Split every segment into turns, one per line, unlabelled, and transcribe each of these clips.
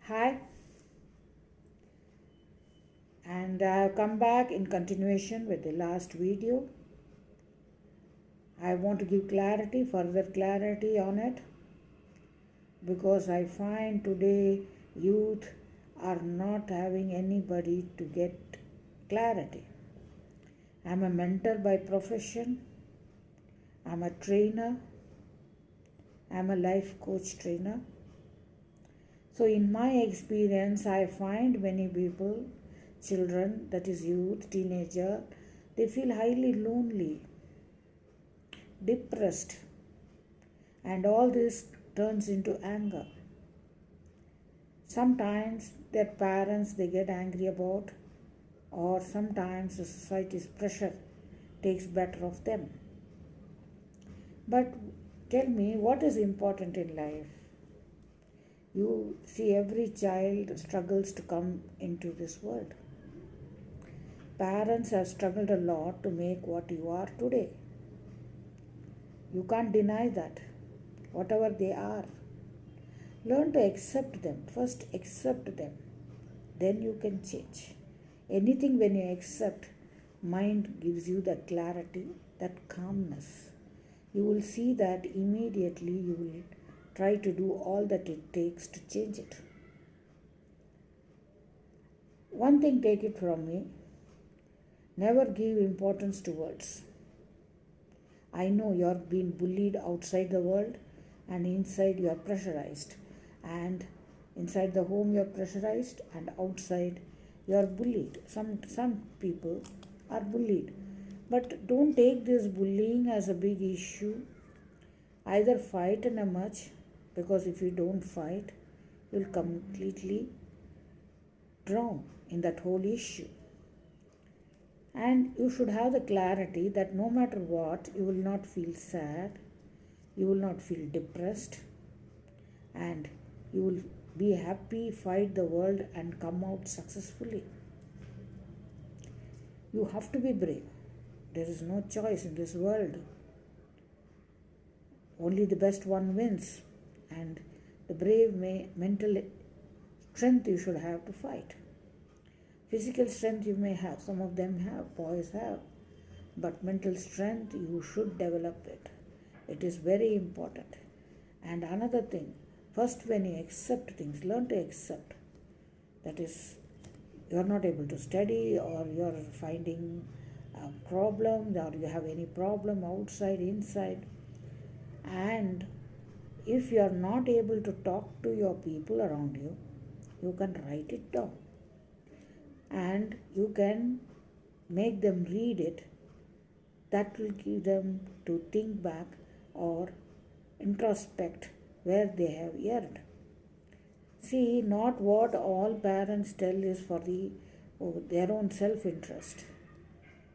Hi, and I've come back in continuation with the last video. I want to give further clarity on it, because I find today youth are not having anybody to get clarity. I'm a mentor by profession, I'm a trainer, I'm a life coach trainer. So, in my experience, I find many people, children, that is youth, teenager, they feel highly lonely, depressed, and all this turns into anger. Sometimes their parents they get angry about, or sometimes the society's pressure takes better of them. But tell me, what is important in life? You see, every child struggles to come into this world. Parents have struggled a lot to make what you are today. You can't deny that, whatever they are. Learn to accept them. First, accept them. Then you can change. Anything when you accept, mind gives you that clarity, that calmness. You will see that immediately you will try to do all that it takes to change it. One thing, take it from me, never give importance to words. I know you're being bullied outside the world, and inside you are pressurized, and inside the home you are pressurized, and outside you are bullied. Some people are bullied, but don't take this bullying as a big issue. Either fight in a much, because if you don't fight, you'll completely drown in that whole issue. And you should have the clarity that no matter what, you will not feel sad, you will not feel depressed, and you will be happy, fight the world, and come out successfully. You have to be brave. There is no choice in this world. Only the best one wins, and the brave mental strength you should have to fight. Physical strength you may have, some of them have, boys have, but mental strength you should develop it. It is very important. And another thing, first when you accept things, learn to accept. That is, you are not able to study, or you are finding a problem, or you have any problem outside, inside. And if you are not able to talk to your people around you, you can write it down. And you can make them read it. That will give them to think back or introspect where they have erred. See, not what all parents tell is for their own self-interest.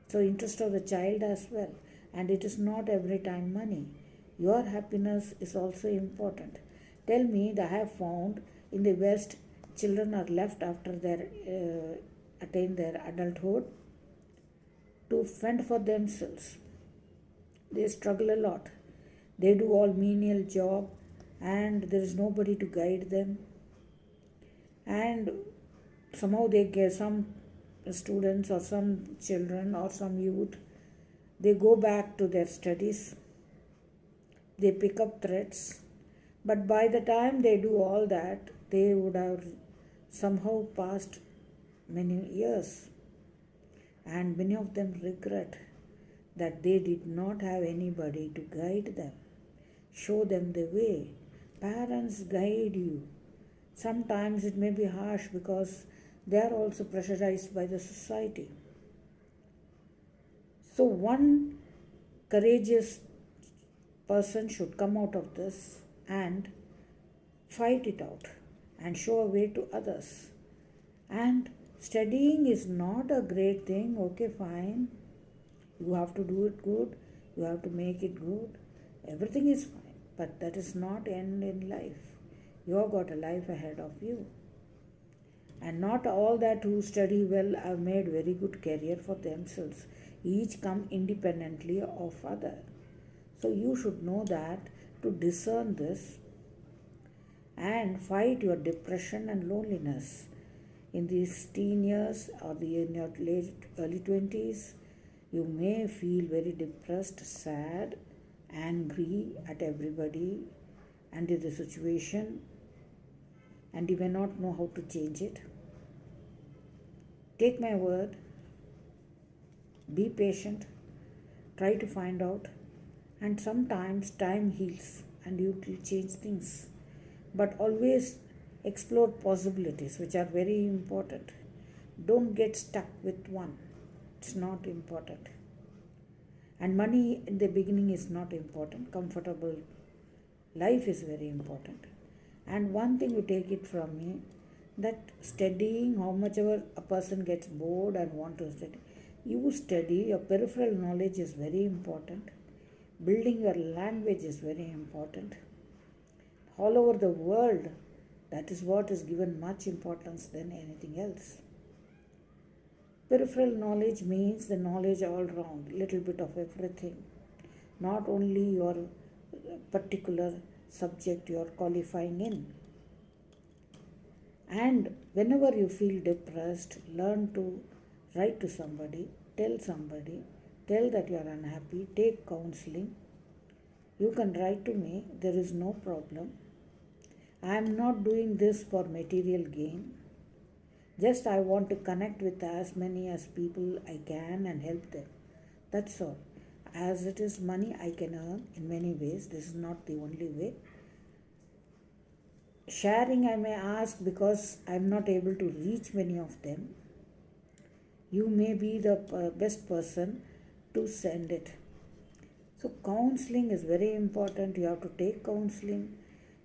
So interest of the child as well. And it is not every time money. Your happiness is also important. Tell me, I have found in the West, children are left after their attain their adulthood to fend for themselves. They struggle a lot. They do all menial job, and there is nobody to guide them. And somehow they get some students or some children or some youth, they go back to their studies. They pick up threads, but by the time they do all that, they would have somehow passed many years, and many of them regret that they did not have anybody to guide them, show them the way. Parents guide you. Sometimes it may be harsh because they are also pressurized by the society. So one courageous person should come out of this and fight it out and show a way to others. And studying is not a great thing, okay, fine. You have to do it good, you have to make it good. Everything is fine, but that is not end in life. You have got a life ahead of you. And not all that who study well have made very good career for themselves. Each come independently of other. So you should know that, to discern this. and fight your depression and loneliness. In these teen years or in your late early 20s, you may feel very depressed, sad, angry at everybody and in the situation, and you may not know how to change it. Take my word, be patient, try to find out, and sometimes time heals and you will change things. But always explore possibilities, which are very important. Don't get stuck with one, it's not important. And money in the beginning is not important. Comfortable life is very important. And one thing you take it from me, that studying, how much ever a person gets bored and want to study, you study. Your peripheral knowledge is very important. Building your language is very important. All over the world, that is what is given much importance than anything else. Peripheral knowledge means the knowledge all round, little bit of everything. Not only your particular subject you are qualifying in. And whenever you feel depressed, learn to write to somebody, tell that you are unhappy, take counseling. You can write to me, there is no problem. I am not doing this for material gain. Just I want to connect with as many as people I can and help them. That's all. As it is money I can earn in many ways. This is not the only way. Sharing I may ask because I am not able to reach many of them. You may be the best person to send it. So counseling is very important. You have to take counseling.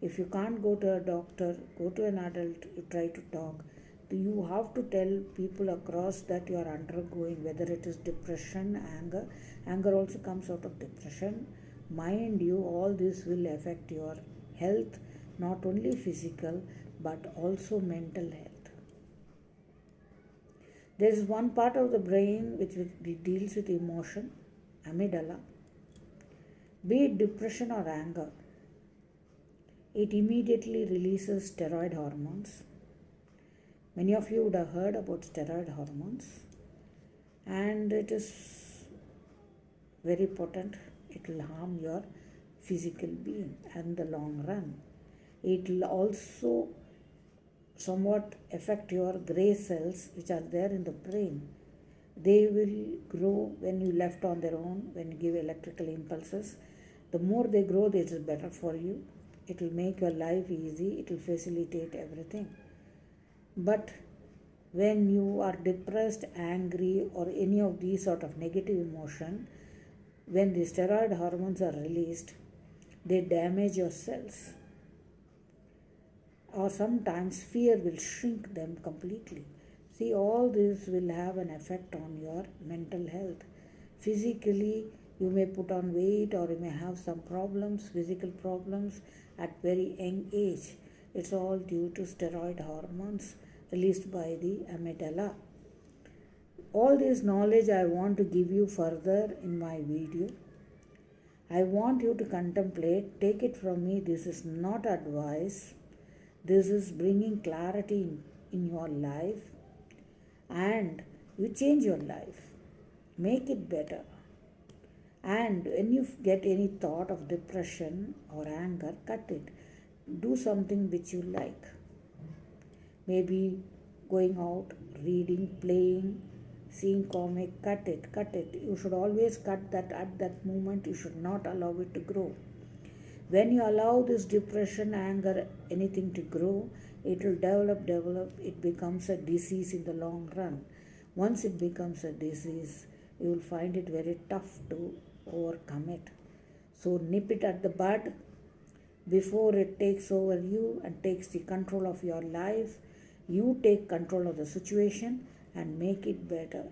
If you can't go to a doctor, go to an adult, you try to talk. You have to tell people across that you are undergoing, whether it is depression, anger. Anger also comes out of depression. Mind you, all this will affect your health, not only physical but also mental health. There is one part of the brain which deals with emotion, amygdala. Be it depression or anger, it immediately releases steroid hormones. Many of you would have heard about steroid hormones, and it is very potent. It will harm your physical being in the long run. It will also somewhat affect your gray cells which are there in the brain. They will grow when you left on their own, when you give electrical impulses. The more they grow, it is better for you. It will make your life easy. It will facilitate everything. But when you are depressed, angry, or any of these sort of negative emotion, when the steroid hormones are released, they damage your cells. Or sometimes fear will shrink them completely. See, all this will have an effect on your mental health. Physically, you may put on weight or you may have some problems, physical problems at very young age. It's all due to steroid hormones released by the amygdala. All this knowledge I want to give you further in my video. I want you to contemplate, take it from me, this is not advice. This is bringing clarity in your life, and you change your life. Make it better. And when you get any thought of depression or anger, cut it. Do something which you like. Maybe going out, reading, playing, seeing comic, cut it. You should always cut that at that moment. You should not allow it to grow. When you allow this depression, anger, anything to grow, it will develop. It becomes a disease in the long run. Once it becomes a disease, you will find it very tough to overcome it. So nip it at the bud before it takes over you and takes the control of your life. You take control of the situation and make it better.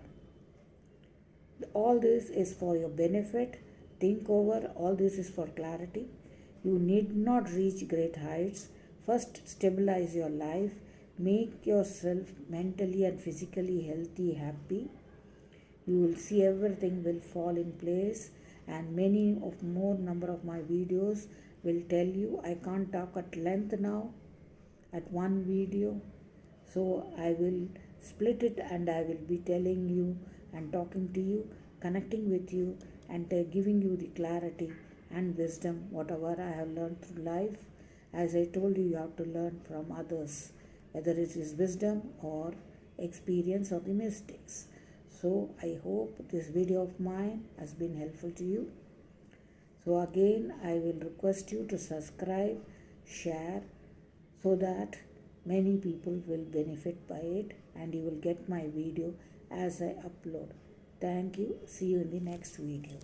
All this is for your benefit. Think over. All this is for clarity. You need not reach great heights. First, stabilize your life. Make yourself mentally and physically healthy, happy. You will see everything will fall in place, and many of more number of my videos will tell you. I can't talk at length now. at one video. So I will split it and I will be telling you and talking to you, connecting with you, and giving you the clarity and wisdom, whatever I have learned through life. As I told you, you have to learn from others, whether it is wisdom or experience or the mistakes. So I hope this video of mine has been helpful to you. So again, I will request you to subscribe, share, so that many people will benefit by it and you will get my video as I upload. Thank you. See you in the next video.